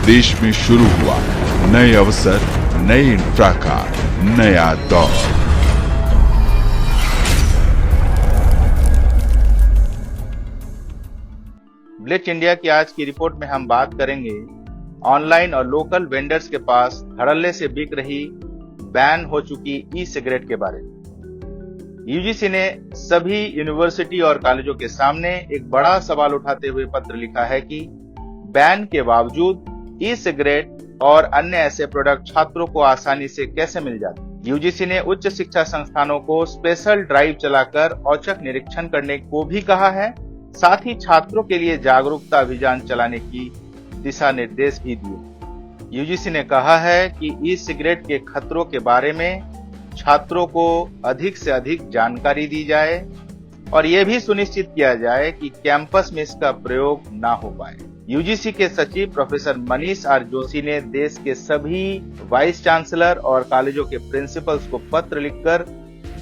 देश में शुरू हुआ नए अवसर, नए इंफ्रा का नया दौर। ब्लिच इंडिया की आज की रिपोर्ट में हम बात करेंगे ऑनलाइन और लोकल वेंडर्स के पास धड़ल्ले से बिक रही बैन हो चुकी ई सिगरेट के बारे में। यूजीसी ने सभी यूनिवर्सिटी और कॉलेजों के सामने एक बड़ा सवाल उठाते हुए पत्र लिखा है कि बैन के बावजूद ई सिगरेट और अन्य ऐसे प्रोडक्ट छात्रों को आसानी से कैसे मिल जाते। यूजीसी ने उच्च शिक्षा संस्थानों को स्पेशल ड्राइव चलाकर औचक निरीक्षण करने को भी कहा है, साथ ही छात्रों के लिए जागरूकता अभियान चलाने की दिशा निर्देश भी दिए। यूजीसी ने कहा है कि ई सिगरेट के खतरों के बारे में छात्रों को अधिक से अधिक जानकारी दी जाए और यह भी सुनिश्चित किया जाए कि कैंपस में इसका प्रयोग ना हो पाए। यूजीसी के सचिव प्रोफेसर मनीष आर जोशी ने देश के सभी वाइस चांसलर और कॉलेजों के प्रिंसिपल्स को पत्र लिखकर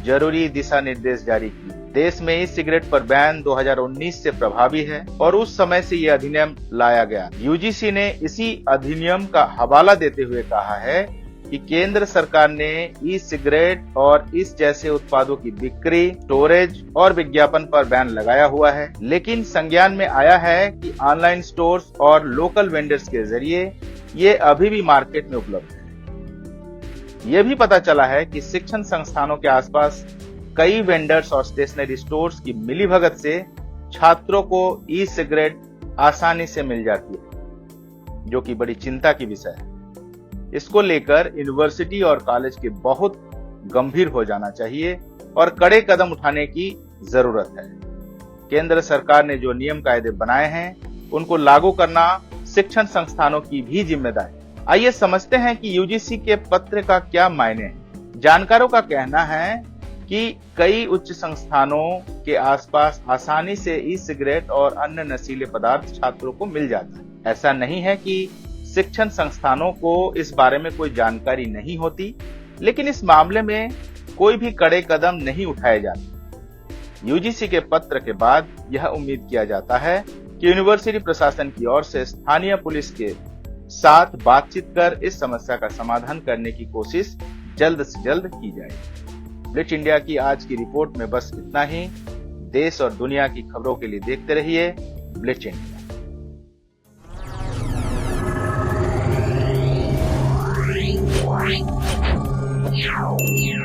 जरूरी दिशा निर्देश जारी किए। देश में ई सिगरेट पर बैन 2019 से प्रभावी है और उस समय से यह अधिनियम लाया गया। यूजीसी ने इसी अधिनियम का हवाला देते हुए कहा है कि केंद्र सरकार ने ई सिगरेट और इस जैसे उत्पादों की बिक्री, स्टोरेज और विज्ञापन पर बैन लगाया हुआ है, लेकिन संज्ञान में आया है कि ऑनलाइन स्टोर्स और लोकल वेंडर्स के जरिए ये अभी भी मार्केट में उपलब्ध है। यह भी पता चला है कि शिक्षण संस्थानों के आसपास कई वेंडर्स और स्टेशनरी स्टोर्स की मिलीभगत से छात्रों को ई सिगरेट आसानी से मिल जाती है, जो कि बड़ी चिंता की विषय है। इसको लेकर यूनिवर्सिटी और कॉलेज के बहुत गंभीर हो जाना चाहिए और कड़े कदम उठाने की जरूरत है। केंद्र सरकार ने जो नियम कायदे बनाए हैं उनको लागू करना शिक्षण संस्थानों की भी जिम्मेदारी। आइए समझते हैं कि यूजीसी के पत्र का क्या मायने है। जानकारों का कहना है कि कई उच्च संस्थानों के आसपास आसानी से ई सिगरेट और अन्य नशीले पदार्थ छात्रों को मिल जाता है। ऐसा नहीं है कि शिक्षण संस्थानों को इस बारे में कोई जानकारी नहीं होती, लेकिन इस मामले में कोई भी कड़े कदम नहीं उठाए जाते। यूजीसी के पत्र के बाद यह उम्मीद किया जाता है कि यूनिवर्सिटी प्रशासन की ओर से स्थानीय पुलिस के साथ बातचीत कर इस समस्या का समाधान करने की कोशिश जल्द से जल्द की जाए। ब्लिच इंडिया की आज की रिपोर्ट में बस इतना ही। देश और दुनिया की खबरों के लिए देखते रहिए ब्लिच इंडिया। Yeah.